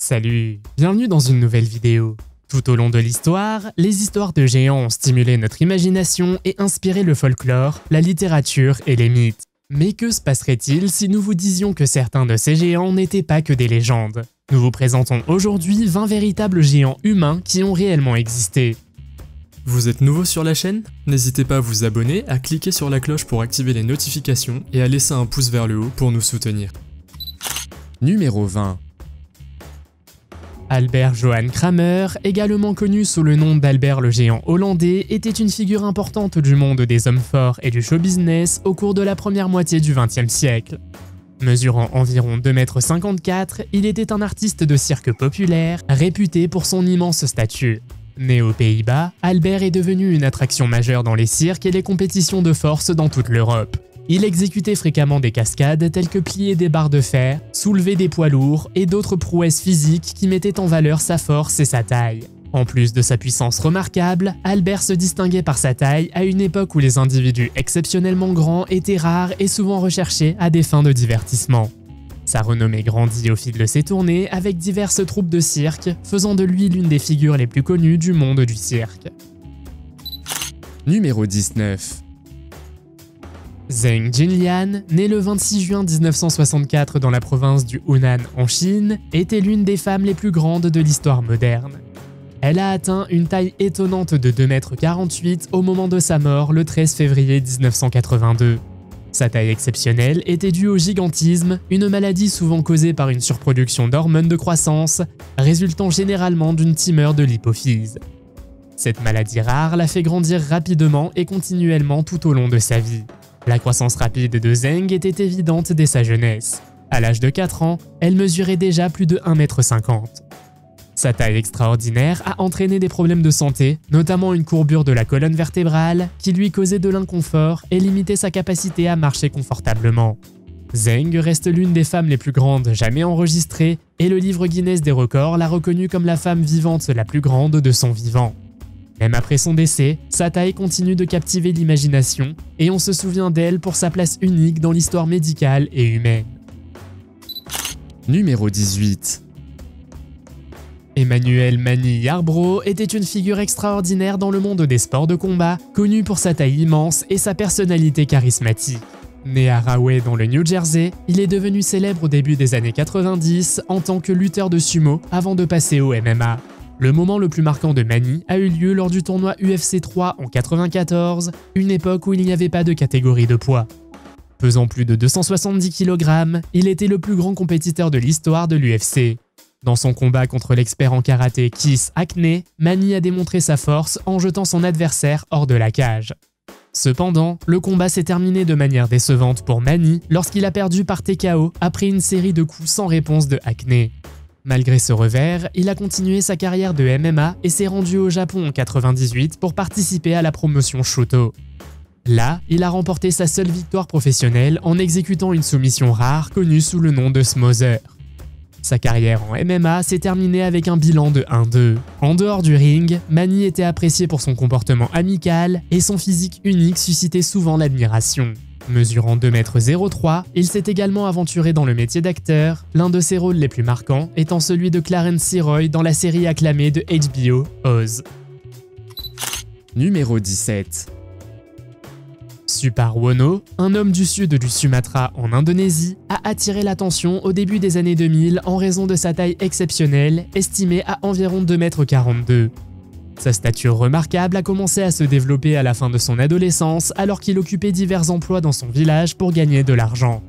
Salut, bienvenue dans une nouvelle vidéo. Tout au long de l'histoire, les histoires de géants ont stimulé notre imagination et inspiré le folklore, la littérature et les mythes. Mais que se passerait-il si nous vous disions que certains de ces géants n'étaient pas que des légendes? Nous vous présentons aujourd'hui 20 véritables géants humains qui ont réellement existé. Vous êtes nouveau sur la chaîne? N'hésitez pas à vous abonner, à cliquer sur la cloche pour activer les notifications et à laisser un pouce vers le haut pour nous soutenir. Numéro 20. Albert Johan Kramer, également connu sous le nom d'Albert le géant hollandais, était une figure importante du monde des hommes forts et du show business au cours de la première moitié du XXe siècle. Mesurant environ 2,54 m, il était un artiste de cirque populaire, réputé pour son immense statut. Né aux Pays-Bas, Albert est devenu une attraction majeure dans les cirques et les compétitions de force dans toute l'Europe. Il exécutait fréquemment des cascades telles que plier des barres de fer, soulever des poids lourds et d'autres prouesses physiques qui mettaient en valeur sa force et sa taille. En plus de sa puissance remarquable, Albert se distinguait par sa taille à une époque où les individus exceptionnellement grands étaient rares et souvent recherchés à des fins de divertissement. Sa renommée grandit au fil de ses tournées avec diverses troupes de cirque, faisant de lui l'une des figures les plus connues du monde du cirque. Numéro 19. Zheng Jinlian, née le 26 juin 1964 dans la province du Hunan en Chine, était l'une des femmes les plus grandes de l'histoire moderne. Elle a atteint une taille étonnante de 2,48 m au moment de sa mort le 13 février 1982. Sa taille exceptionnelle était due au gigantisme, une maladie souvent causée par une surproduction d'hormones de croissance, résultant généralement d'une tumeur de l'hypophyse. Cette maladie rare l'a fait grandir rapidement et continuellement tout au long de sa vie. La croissance rapide de Zheng était évidente dès sa jeunesse. À l'âge de 4 ans, elle mesurait déjà plus de 1,50 m. Sa taille extraordinaire a entraîné des problèmes de santé, notamment une courbure de la colonne vertébrale qui lui causait de l'inconfort et limitait sa capacité à marcher confortablement. Zheng reste l'une des femmes les plus grandes jamais enregistrées et le livre Guinness des records l'a reconnue comme la femme vivante la plus grande de son vivant. Même après son décès, sa taille continue de captiver l'imagination et on se souvient d'elle pour sa place unique dans l'histoire médicale et humaine. Numéro 18. Emmanuel Mani Yarbrough était une figure extraordinaire dans le monde des sports de combat, connu pour sa taille immense et sa personnalité charismatique. Né à Rahway dans le New Jersey, il est devenu célèbre au début des années 90 en tant que lutteur de sumo avant de passer au MMA. Le moment le plus marquant de Mani a eu lieu lors du tournoi UFC 3 en 1994, une époque où il n'y avait pas de catégorie de poids. Pesant plus de 270 kg, il était le plus grand compétiteur de l'histoire de l'UFC. Dans son combat contre l'expert en karaté Keith Hackney, Mani a démontré sa force en jetant son adversaire hors de la cage. Cependant, le combat s'est terminé de manière décevante pour Mani lorsqu'il a perdu par TKO après une série de coups sans réponse de Hackney. Malgré ce revers, il a continué sa carrière de MMA et s'est rendu au Japon en 1998 pour participer à la promotion Shooto. Là, il a remporté sa seule victoire professionnelle en exécutant une soumission rare connue sous le nom de Smother. Sa carrière en MMA s'est terminée avec un bilan de 1-2. En dehors du ring, Mani était apprécié pour son comportement amical et son physique unique suscitait souvent l'admiration. Mesurant 2,03 m, il s'est également aventuré dans le métier d'acteur, l'un de ses rôles les plus marquants étant celui de Clarence Seroy dans la série acclamée de HBO Oz. Numéro 17. Suparwono, un homme du sud du Sumatra en Indonésie, a attiré l'attention au début des années 2000 en raison de sa taille exceptionnelle, estimée à environ 2,42 m. Sa stature remarquable a commencé à se développer à la fin de son adolescence alors qu'il occupait divers emplois dans son village pour gagner de l'argent.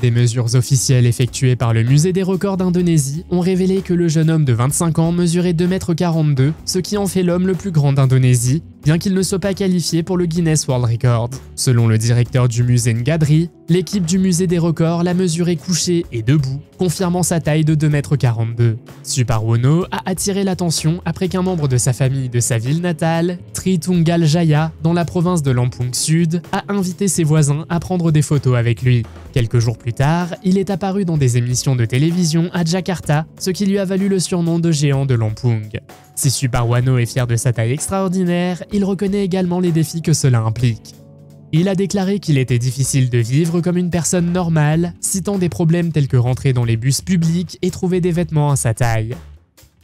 Des mesures officielles effectuées par le musée des records d'Indonésie ont révélé que le jeune homme de 25 ans mesurait 2,42 m, ce qui en fait l'homme le plus grand d'Indonésie, bien qu'il ne soit pas qualifié pour le Guinness World Record. Selon le directeur du musée Ngadri, l'équipe du musée des records l'a mesuré couché et debout, confirmant sa taille de 2,42 m. Suparwono a attiré l'attention après qu'un membre de sa famille de sa ville natale, Tritunggal Jaya, dans la province de Lampung Sud, a invité ses voisins à prendre des photos avec lui. Quelques jours plus tard, il est apparu dans des émissions de télévision à Jakarta, ce qui lui a valu le surnom de géant de Lampung. Si Suparwono est fier de sa taille extraordinaire, il reconnaît également les défis que cela implique. Il a déclaré qu'il était difficile de vivre comme une personne normale, citant des problèmes tels que rentrer dans les bus publics et trouver des vêtements à sa taille.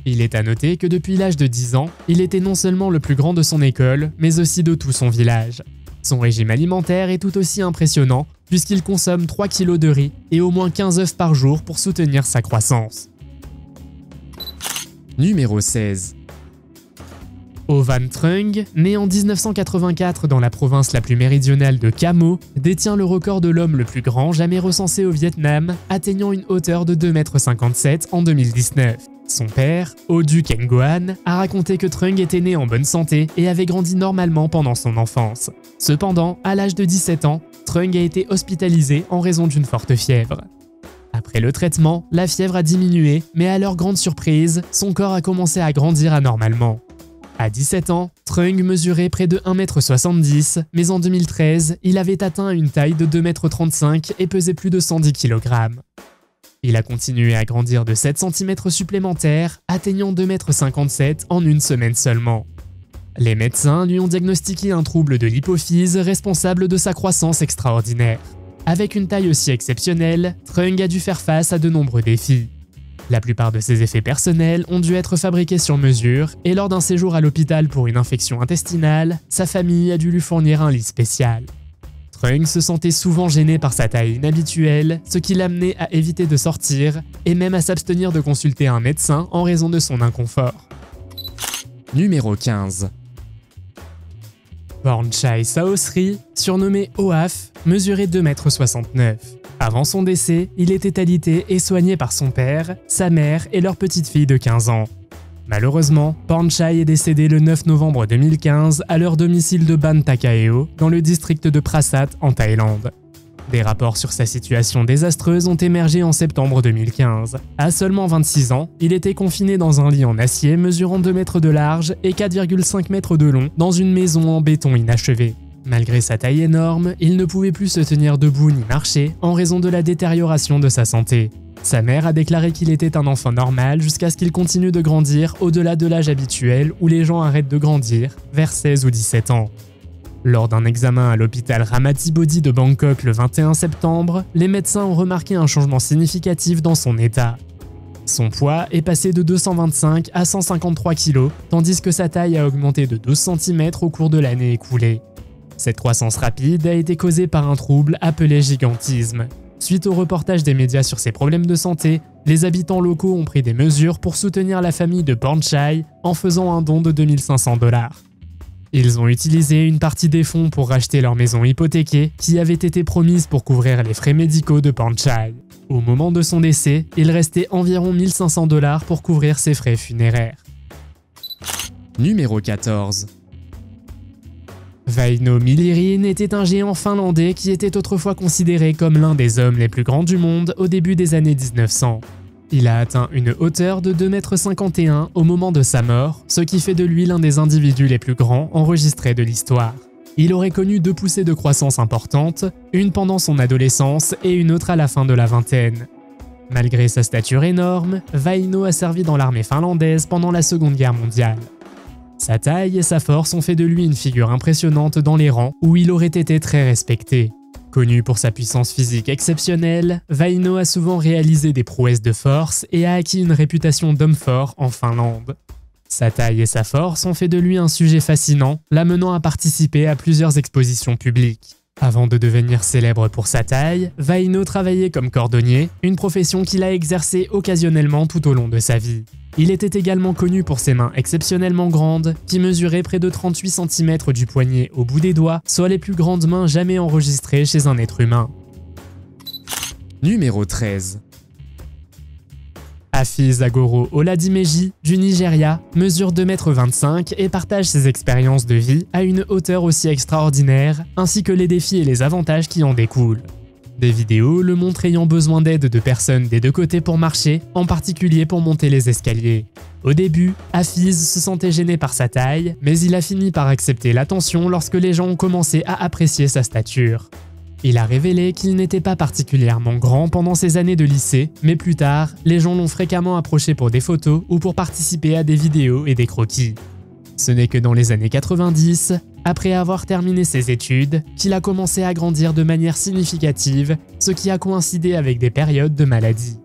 Il est à noter que depuis l'âge de 10 ans, il était non seulement le plus grand de son école, mais aussi de tout son village. Son régime alimentaire est tout aussi impressionnant, puisqu'il consomme 3 kg de riz et au moins 15 œufs par jour pour soutenir sa croissance. Numéro 16. Ovan Trung, né en 1984 dans la province la plus méridionale de Camo, détient le record de l'homme le plus grand jamais recensé au Vietnam, atteignant une hauteur de 2,57 m en 2019. Son père, Odu Kenguan, a raconté que Trung était né en bonne santé et avait grandi normalement pendant son enfance. Cependant, à l'âge de 17 ans, Trung a été hospitalisé en raison d'une forte fièvre. Après le traitement, la fièvre a diminué, mais à leur grande surprise, son corps a commencé à grandir anormalement. À 17 ans, Trung mesurait près de 1,70 m, mais en 2013, il avait atteint une taille de 2,35 m et pesait plus de 110 kg. Il a continué à grandir de 7 cm supplémentaires, atteignant 2,57 m en une semaine seulement. Les médecins lui ont diagnostiqué un trouble de l'hypophyse responsable de sa croissance extraordinaire. Avec une taille aussi exceptionnelle, Trung a dû faire face à de nombreux défis. La plupart de ses effets personnels ont dû être fabriqués sur mesure et lors d'un séjour à l'hôpital pour une infection intestinale, sa famille a dû lui fournir un lit spécial. Trung se sentait souvent gêné par sa taille inhabituelle, ce qui l'amenait à éviter de sortir et même à s'abstenir de consulter un médecin en raison de son inconfort. Numéro 15. Pornchai Saosri, surnommé Oaf, mesurait 2,69 m. Avant son décès, il était alité et soigné par son père, sa mère et leur petite fille de 15 ans. Malheureusement, Pornchai est décédé le 9 novembre 2015 à leur domicile de Ban Takeo, dans le district de Prasat en Thaïlande. Des rapports sur sa situation désastreuse ont émergé en septembre 2015. À seulement 26 ans, il était confiné dans un lit en acier mesurant 2 mètres de large et 4,5 mètres de long dans une maison en béton inachevée. Malgré sa taille énorme, il ne pouvait plus se tenir debout ni marcher en raison de la détérioration de sa santé. Sa mère a déclaré qu'il était un enfant normal jusqu'à ce qu'il continue de grandir au-delà de l'âge habituel où les gens arrêtent de grandir, vers 16 ou 17 ans. Lors d'un examen à l'hôpital Ramatibodi de Bangkok le 21 septembre, les médecins ont remarqué un changement significatif dans son état. Son poids est passé de 225 à 153 kg, tandis que sa taille a augmenté de 12 cm au cours de l'année écoulée. Cette croissance rapide a été causée par un trouble appelé gigantisme. Suite au reportage des médias sur ses problèmes de santé, les habitants locaux ont pris des mesures pour soutenir la famille de Pornchai en faisant un don de 2500 $. Ils ont utilisé une partie des fonds pour racheter leur maison hypothéquée qui avait été promise pour couvrir les frais médicaux de Pornchai. Au moment de son décès, il restait environ 1500 $ pour couvrir ses frais funéraires. Numéro 14. Väinö Millinen était un géant finlandais qui était autrefois considéré comme l'un des hommes les plus grands du monde au début des années 1900. Il a atteint une hauteur de 2,51 m au moment de sa mort, ce qui fait de lui l'un des individus les plus grands enregistrés de l'histoire. Il aurait connu 2 poussées de croissance importantes, une pendant son adolescence et une autre à la fin de la vingtaine. Malgré sa stature énorme, Väinö a servi dans l'armée finlandaise pendant la Seconde Guerre mondiale. Sa taille et sa force ont fait de lui une figure impressionnante dans les rangs où il aurait été très respecté. Connu pour sa puissance physique exceptionnelle, Väinö a souvent réalisé des prouesses de force et a acquis une réputation d'homme fort en Finlande. Sa taille et sa force ont fait de lui un sujet fascinant, l'amenant à participer à plusieurs expositions publiques. Avant de devenir célèbre pour sa taille, Väinö travaillait comme cordonnier, une profession qu'il a exercée occasionnellement tout au long de sa vie. Il était également connu pour ses mains exceptionnellement grandes, qui mesuraient près de 38 cm du poignet au bout des doigts, soit les plus grandes mains jamais enregistrées chez un être humain. Numéro 13. Hafiz Agoro Oladimeji, du Nigeria, mesure 2,25 m et partage ses expériences de vie à une hauteur aussi extraordinaire, ainsi que les défis et les avantages qui en découlent. Des vidéos le montrent ayant besoin d'aide de personnes des deux côtés pour marcher, en particulier pour monter les escaliers. Au début, Hafiz se sentait gêné par sa taille, mais il a fini par accepter l'attention lorsque les gens ont commencé à apprécier sa stature. Il a révélé qu'il n'était pas particulièrement grand pendant ses années de lycée, mais plus tard, les gens l'ont fréquemment approché pour des photos ou pour participer à des vidéos et des croquis. Ce n'est que dans les années 90, après avoir terminé ses études, qu'il a commencé à grandir de manière significative, ce qui a coïncidé avec des périodes de maladie.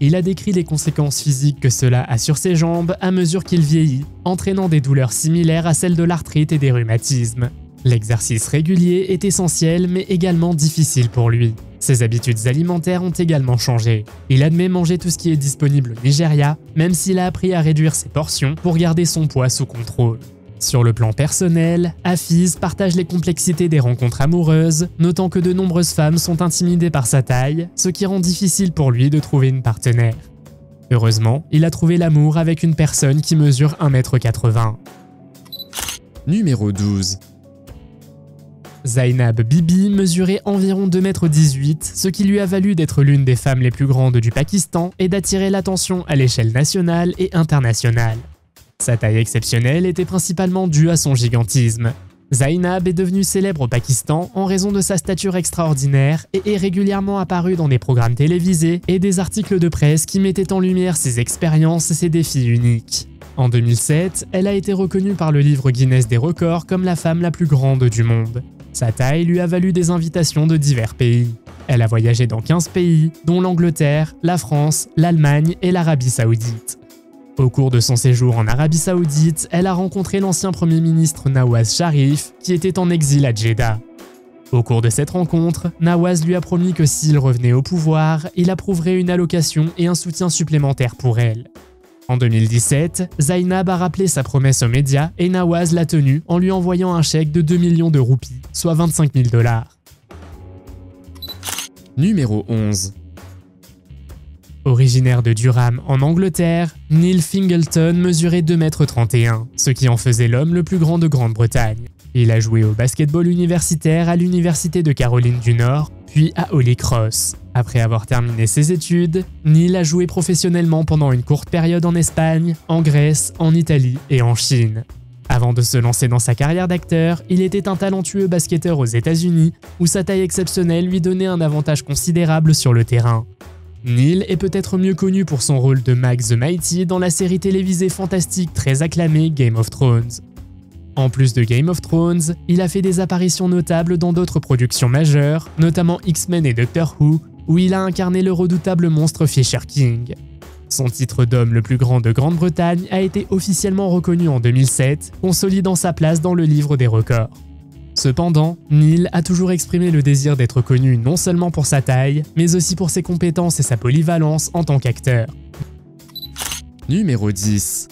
Il a décrit les conséquences physiques que cela a sur ses jambes à mesure qu'il vieillit, entraînant des douleurs similaires à celles de l'arthrite et des rhumatismes. L'exercice régulier est essentiel mais également difficile pour lui. Ses habitudes alimentaires ont également changé. Il admet manger tout ce qui est disponible au Nigeria, même s'il a appris à réduire ses portions pour garder son poids sous contrôle. Sur le plan personnel, Hafiz partage les complexités des rencontres amoureuses, notant que de nombreuses femmes sont intimidées par sa taille, ce qui rend difficile pour lui de trouver une partenaire. Heureusement, il a trouvé l'amour avec une personne qui mesure 1,80 m. Numéro 12. Zainab Bibi mesurait environ 2,18 m, ce qui lui a valu d'être l'une des femmes les plus grandes du Pakistan et d'attirer l'attention à l'échelle nationale et internationale. Sa taille exceptionnelle était principalement due à son gigantisme. Zainab est devenue célèbre au Pakistan en raison de sa stature extraordinaire et est régulièrement apparue dans des programmes télévisés et des articles de presse qui mettaient en lumière ses expériences et ses défis uniques. En 2007, elle a été reconnue par le livre Guinness des records comme la femme la plus grande du monde. Sa taille lui a valu des invitations de divers pays. Elle a voyagé dans 15 pays, dont l'Angleterre, la France, l'Allemagne et l'Arabie Saoudite. Au cours de son séjour en Arabie Saoudite, elle a rencontré l'ancien Premier ministre Nawaz Sharif, qui était en exil à Jeddah. Au cours de cette rencontre, Nawaz lui a promis que s'il revenait au pouvoir, il approuverait une allocation et un soutien supplémentaire pour elle. En 2017, Zainab a rappelé sa promesse aux médias et Nawaz l'a tenue en lui envoyant un chèque de 2 millions de roupies, soit 25 000 $. Numéro 11. Originaire de Durham en Angleterre, Neil Fingleton mesurait 2,31 m, ce qui en faisait l'homme le plus grand de Grande-Bretagne. Il a joué au basketball universitaire à l'Université de Caroline du Nord, puis à Holy Cross. Après avoir terminé ses études, Neil a joué professionnellement pendant une courte période en Espagne, en Grèce, en Italie et en Chine. Avant de se lancer dans sa carrière d'acteur, il était un talentueux basketteur aux États-Unis, où sa taille exceptionnelle lui donnait un avantage considérable sur le terrain. Neil est peut-être mieux connu pour son rôle de Mag the Mighty dans la série télévisée fantastique très acclamée Game of Thrones. En plus de Game of Thrones, il a fait des apparitions notables dans d'autres productions majeures, notamment X-Men et Doctor Who, où il a incarné le redoutable monstre Fisher King. Son titre d'homme le plus grand de Grande-Bretagne a été officiellement reconnu en 2007, consolidant sa place dans le livre des records. Cependant, Neil a toujours exprimé le désir d'être connu non seulement pour sa taille, mais aussi pour ses compétences et sa polyvalence en tant qu'acteur. Numéro 10.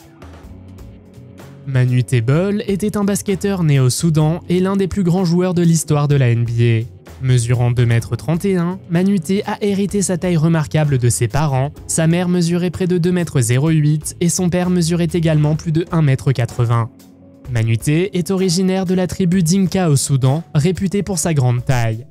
Manute Bol était un basketteur né au Soudan et l'un des plus grands joueurs de l'histoire de la NBA. Mesurant 2,31 m, Manute a hérité sa taille remarquable de ses parents, sa mère mesurait près de 2,08 m et son père mesurait également plus de 1,80 m. Manute est originaire de la tribu Dinka au Soudan, réputée pour sa grande taille.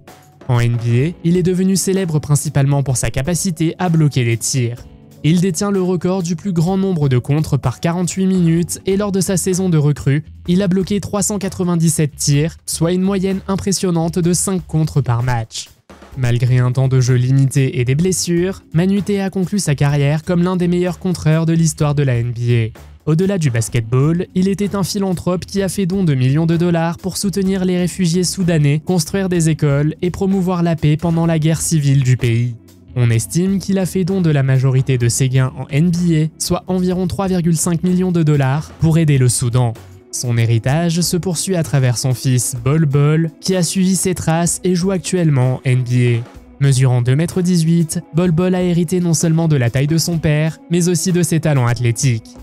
En NBA, il est devenu célèbre principalement pour sa capacité à bloquer les tirs. Il détient le record du plus grand nombre de contres par 48 minutes et lors de sa saison de recrue, il a bloqué 397 tirs, soit une moyenne impressionnante de 5 contres par match. Malgré un temps de jeu limité et des blessures, Manute a conclu sa carrière comme l'un des meilleurs contreurs de l'histoire de la NBA. Au-delà du basketball, il était un philanthrope qui a fait don de millions de dollars pour soutenir les réfugiés soudanais, construire des écoles et promouvoir la paix pendant la guerre civile du pays. On estime qu'il a fait don de la majorité de ses gains en NBA, soit environ 3,5 millions de dollars, pour aider le Soudan. Son héritage se poursuit à travers son fils Bol Bol, qui a suivi ses traces et joue actuellement en NBA. Mesurant 2,18 m, Bol Bol a hérité non seulement de la taille de son père, mais aussi de ses talents athlétiques.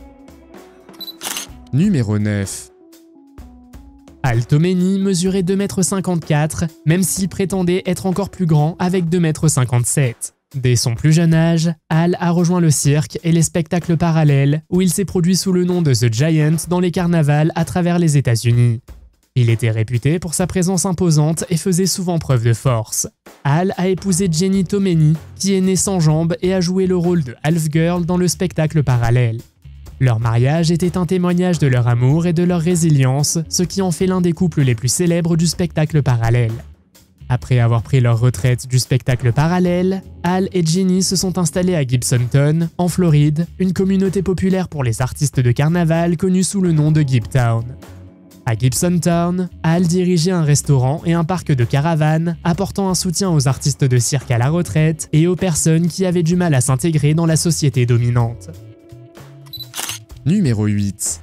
Numéro 9. Al Tomeni mesurait 2,54 m, même s'il prétendait être encore plus grand avec 2,57 m. Dès son plus jeune âge, Al a rejoint le cirque et les spectacles parallèles, où il s'est produit sous le nom de The Giant dans les carnavals à travers les États-Unis. Il était réputé pour sa présence imposante et faisait souvent preuve de force. Al a épousé Jenny Tomeni, qui est née sans jambes et a joué le rôle de Half Girl dans le spectacle parallèle. Leur mariage était un témoignage de leur amour et de leur résilience, ce qui en fait l'un des couples les plus célèbres du spectacle parallèle. Après avoir pris leur retraite du spectacle parallèle, Al et Jenny se sont installés à Gibsonton, en Floride, une communauté populaire pour les artistes de carnaval connue sous le nom de Gibtown. À Gibson Town, Hall dirigeait un restaurant et un parc de caravanes, apportant un soutien aux artistes de cirque à la retraite et aux personnes qui avaient du mal à s'intégrer dans la société dominante. Numéro 8.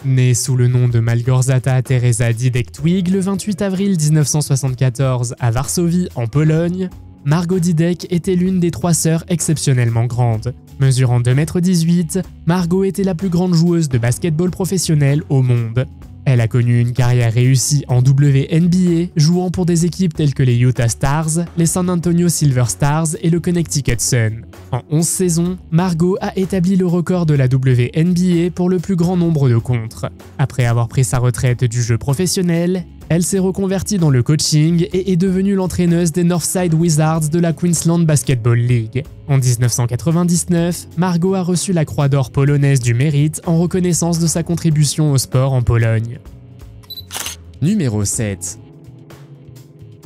Née sous le nom de Malgorzata Teresa Didek-Twigg le 28 avril 1974 à Varsovie, en Pologne, Margot Didek était l'une des 3 sœurs exceptionnellement grandes. Mesurant 2,18 m, Margot était la plus grande joueuse de basketball professionnelle au monde. Elle a connu une carrière réussie en WNBA, jouant pour des équipes telles que les Utah Stars, les San Antonio Silver Stars et le Connecticut Sun. En 11 saisons, Margot a établi le record de la WNBA pour le plus grand nombre de contres. Après avoir pris sa retraite du jeu professionnel, elle s'est reconvertie dans le coaching et est devenue l'entraîneuse des Northside Wizards de la Queensland Basketball League. En 1999, Margot a reçu la Croix d'or polonaise du mérite en reconnaissance de sa contribution au sport en Pologne. Numéro 7.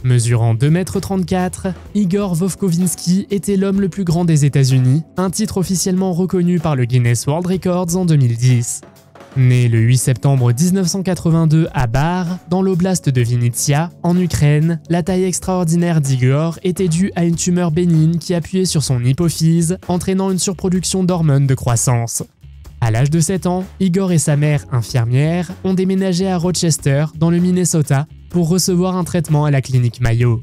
Mesurant 2,34 m, Igor Vovkovinski était l'homme le plus grand des États-Unis, un titre officiellement reconnu par le Guinness World Records en 2010. Né le 8 septembre 1982 à Bar, dans l'oblast de Vinnytsia, en Ukraine, la taille extraordinaire d'Igor était due à une tumeur bénigne qui appuyait sur son hypophyse, entraînant une surproduction d'hormones de croissance. À l'âge de 7 ans, Igor et sa mère, infirmière, ont déménagé à Rochester, dans le Minnesota, pour recevoir un traitement à la clinique Mayo.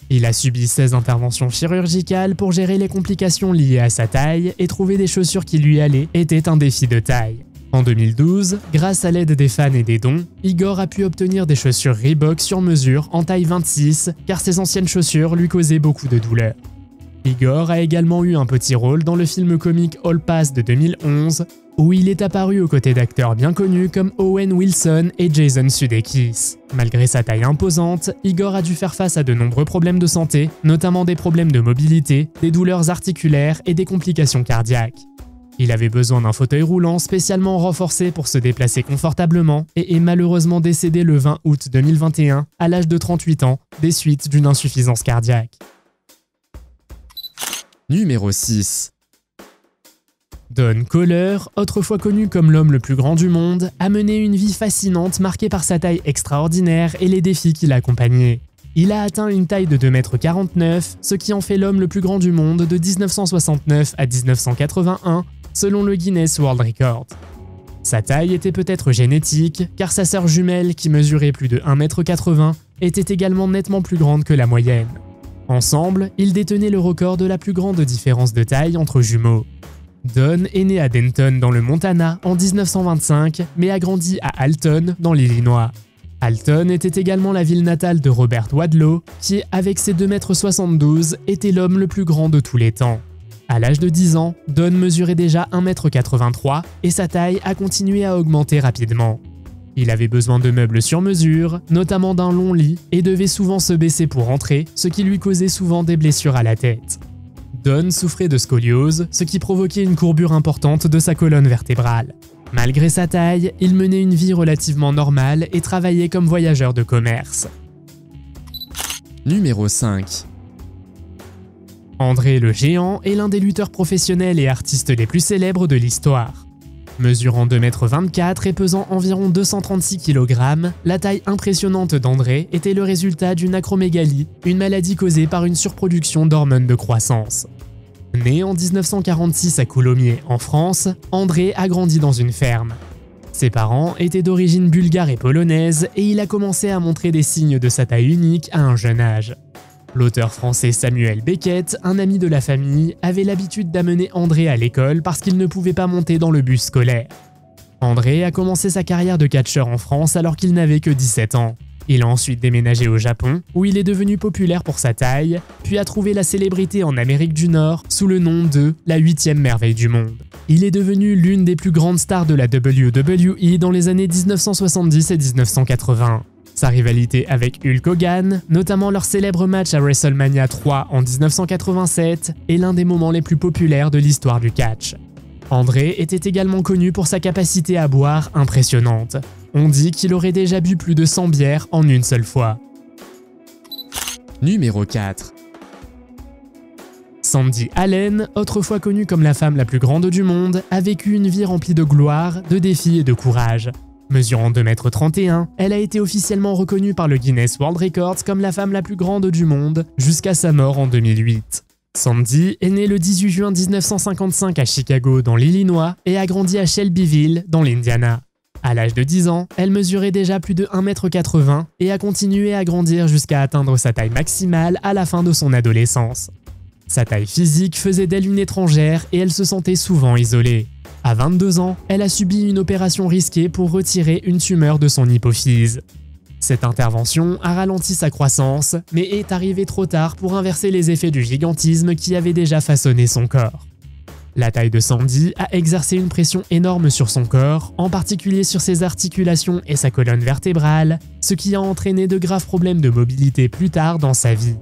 Il a subi 16 interventions chirurgicales pour gérer les complications liées à sa taille et trouver des chaussures qui lui allaient était un défi de taille. En 2012, grâce à l'aide des fans et des dons, Igor a pu obtenir des chaussures Reebok sur mesure en taille 26 car ses anciennes chaussures lui causaient beaucoup de douleur. Igor a également eu un petit rôle dans le film comique All Pass de 2011 où il est apparu aux côtés d'acteurs bien connus comme Owen Wilson et Jason Sudeikis. Malgré sa taille imposante, Igor a dû faire face à de nombreux problèmes de santé, notamment des problèmes de mobilité, des douleurs articulaires et des complications cardiaques. Il avait besoin d'un fauteuil roulant spécialement renforcé pour se déplacer confortablement et est malheureusement décédé le 20 août 2021 à l'âge de 38 ans des suites d'une insuffisance cardiaque. Numéro 6. Don Kohler, autrefois connu comme l'homme le plus grand du monde, a mené une vie fascinante marquée par sa taille extraordinaire et les défis qui l'accompagnaient. Il a atteint une taille de 2,89 m, ce qui en fait l'homme le plus grand du monde de 1969 à 1981, selon le Guinness World Records. Sa taille était peut-être génétique, car sa sœur jumelle, qui mesurait plus de 1,80 m, était également nettement plus grande que la moyenne. Ensemble, ils détenaient le record de la plus grande différence de taille entre jumeaux. Don est né à Denton dans le Montana en 1925, mais a grandi à Alton dans l'Illinois. Alton était également la ville natale de Robert Wadlow, qui, avec ses 2,72 m, était l'homme le plus grand de tous les temps. À l'âge de 10 ans, Don mesurait déjà 1,83 m et sa taille a continué à augmenter rapidement. Il avait besoin de meubles sur mesure, notamment d'un long lit, et devait souvent se baisser pour entrer, ce qui lui causait souvent des blessures à la tête. Don souffrait de scoliose, ce qui provoquait une courbure importante de sa colonne vertébrale. Malgré sa taille, il menait une vie relativement normale et travaillait comme voyageur de commerce. Numéro 5. André le Géant est l'un des lutteurs professionnels et artistes les plus célèbres de l'histoire. Mesurant 2,24 m et pesant environ 236 kg, la taille impressionnante d'André était le résultat d'une acromégalie, une maladie causée par une surproduction d'hormones de croissance. Né en 1946 à Coulommiers, en France, André a grandi dans une ferme. Ses parents étaient d'origine bulgare et polonaise et il a commencé à montrer des signes de sa taille unique à un jeune âge. L'auteur français Samuel Beckett, un ami de la famille, avait l'habitude d'amener André à l'école parce qu'il ne pouvait pas monter dans le bus scolaire. André a commencé sa carrière de catcheur en France alors qu'il n'avait que 17 ans. Il a ensuite déménagé au Japon, où il est devenu populaire pour sa taille, puis a trouvé la célébrité en Amérique du Nord sous le nom de la 8e merveille du monde. Il est devenu l'une des plus grandes stars de la WWE dans les années 1970 et 1980. Sa rivalité avec Hulk Hogan, notamment leur célèbre match à WrestleMania 3 en 1987, est l'un des moments les plus populaires de l'histoire du catch. André était également connu pour sa capacité à boire impressionnante. On dit qu'il aurait déjà bu plus de 100 bières en une seule fois. Numéro 4. Sandy Allen, autrefois connue comme la femme la plus grande du monde, a vécu une vie remplie de gloire, de défis et de courage. Mesurant 2,31 m, elle a été officiellement reconnue par le Guinness World Records comme la femme la plus grande du monde jusqu'à sa mort en 2008. Sandy est née le 18 juin 1955 à Chicago dans l'Illinois et a grandi à Shelbyville dans l'Indiana. À l'âge de 10 ans, elle mesurait déjà plus de 1,80 m et a continué à grandir jusqu'à atteindre sa taille maximale à la fin de son adolescence. Sa taille physique faisait d'elle une étrangère et elle se sentait souvent isolée. À 22 ans, elle a subi une opération risquée pour retirer une tumeur de son hypophyse. Cette intervention a ralenti sa croissance, mais est arrivée trop tard pour inverser les effets du gigantisme qui avait déjà façonné son corps. La taille de Sandy a exercé une pression énorme sur son corps, en particulier sur ses articulations et sa colonne vertébrale, ce qui a entraîné de graves problèmes de mobilité plus tard dans sa vie.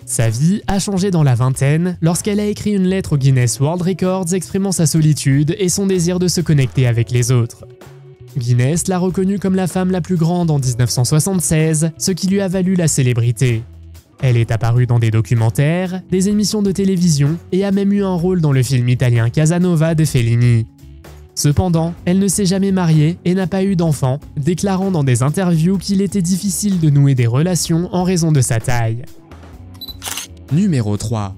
Sa vie a changé dans la vingtaine lorsqu'elle a écrit une lettre au Guinness World Records exprimant sa solitude et son désir de se connecter avec les autres. Guinness l'a reconnue comme la femme la plus grande en 1976, ce qui lui a valu la célébrité. Elle est apparue dans des documentaires, des émissions de télévision et a même eu un rôle dans le film italien Casanova de Fellini. Cependant, elle ne s'est jamais mariée et n'a pas eu d'enfant, déclarant dans des interviews qu'il était difficile de nouer des relations en raison de sa taille. Numéro 3.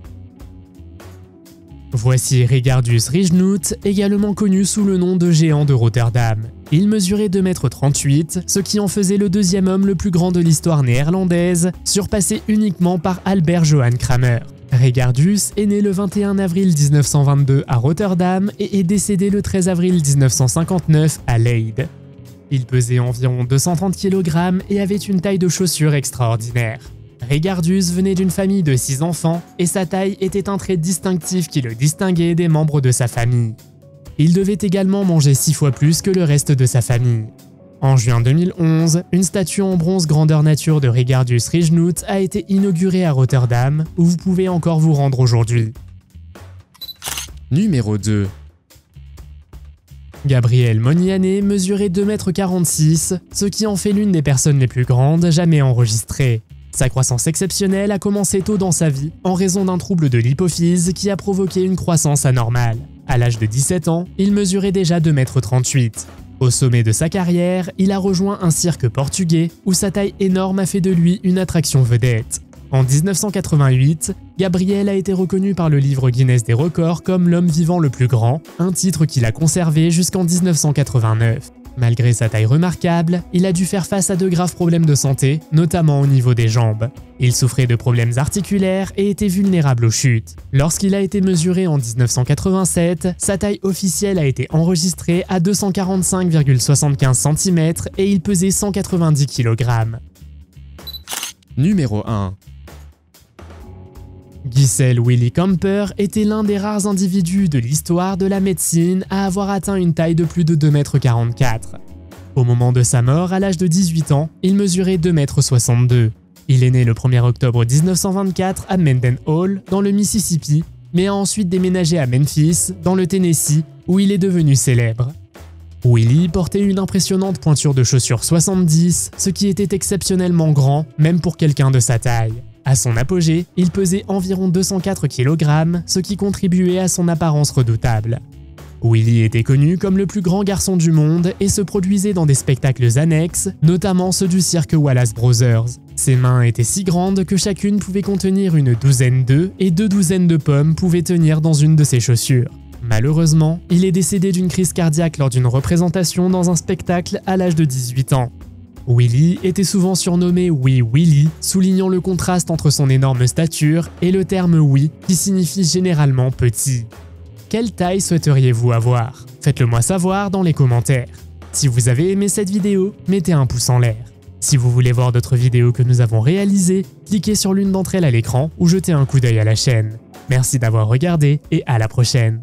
Voici Regardus Rijnout, également connu sous le nom de géant de Rotterdam. Il mesurait 2,38 m, ce qui en faisait le deuxième homme le plus grand de l'histoire néerlandaise, surpassé uniquement par Albert Johan Kramer. Regardus est né le 21 avril 1922 à Rotterdam et est décédé le 13 avril 1959 à Leyde. Il pesait environ 230 kg et avait une taille de chaussure extraordinaire. Regardus venait d'une famille de 6 enfants et sa taille était un trait distinctif qui le distinguait des membres de sa famille. Il devait également manger 6 fois plus que le reste de sa famille. En juin 2011, une statue en bronze grandeur nature de Regardus Rijnout a été inaugurée à Rotterdam, où vous pouvez encore vous rendre aujourd'hui. Numéro 2. Gabrielle Moniané mesurait 2,46 m, ce qui en fait l'une des personnes les plus grandes jamais enregistrées. Sa croissance exceptionnelle a commencé tôt dans sa vie en raison d'un trouble de l'hypophyse qui a provoqué une croissance anormale. À l'âge de 17 ans, il mesurait déjà 2,38 m. Au sommet de sa carrière, il a rejoint un cirque portugais où sa taille énorme a fait de lui une attraction vedette. En 1988, Gabriel a été reconnu par le livre Guinness des records comme l'homme vivant le plus grand, un titre qu'il a conservé jusqu'en 1989. Malgré sa taille remarquable, il a dû faire face à de graves problèmes de santé, notamment au niveau des jambes. Il souffrait de problèmes articulaires et était vulnérable aux chutes. Lorsqu'il a été mesuré en 1987, sa taille officielle a été enregistrée à 245,75 cm et il pesait 190 kg. Numéro 1. Gisèle Willy Camper était l'un des rares individus de l'histoire de la médecine à avoir atteint une taille de plus de 2,44 m. Au moment de sa mort, à l'âge de 18 ans, il mesurait 2,62 m. Il est né le 1er octobre 1924 à Mendenhall, dans le Mississippi, mais a ensuite déménagé à Memphis, dans le Tennessee, où il est devenu célèbre. Willy portait une impressionnante pointure de chaussure 70, ce qui était exceptionnellement grand, même pour quelqu'un de sa taille. À son apogée, il pesait environ 204 kg, ce qui contribuait à son apparence redoutable. Willy était connu comme le plus grand garçon du monde et se produisait dans des spectacles annexes, notamment ceux du cirque Wallace Brothers. Ses mains étaient si grandes que chacune pouvait contenir une douzaine d'œufs et 2 douzaines de pommes pouvaient tenir dans une de ses chaussures. Malheureusement, il est décédé d'une crise cardiaque lors d'une représentation dans un spectacle à l'âge de 18 ans. Willy était souvent surnommé Wee Willy, soulignant le contraste entre son énorme stature et le terme Wee qui signifie généralement petit. Quelle taille souhaiteriez-vous avoir? Faites-le moi savoir dans les commentaires. Si vous avez aimé cette vidéo, mettez un pouce en l'air. Si vous voulez voir d'autres vidéos que nous avons réalisées, cliquez sur l'une d'entre elles à l'écran ou jetez un coup d'œil à la chaîne. Merci d'avoir regardé et à la prochaine.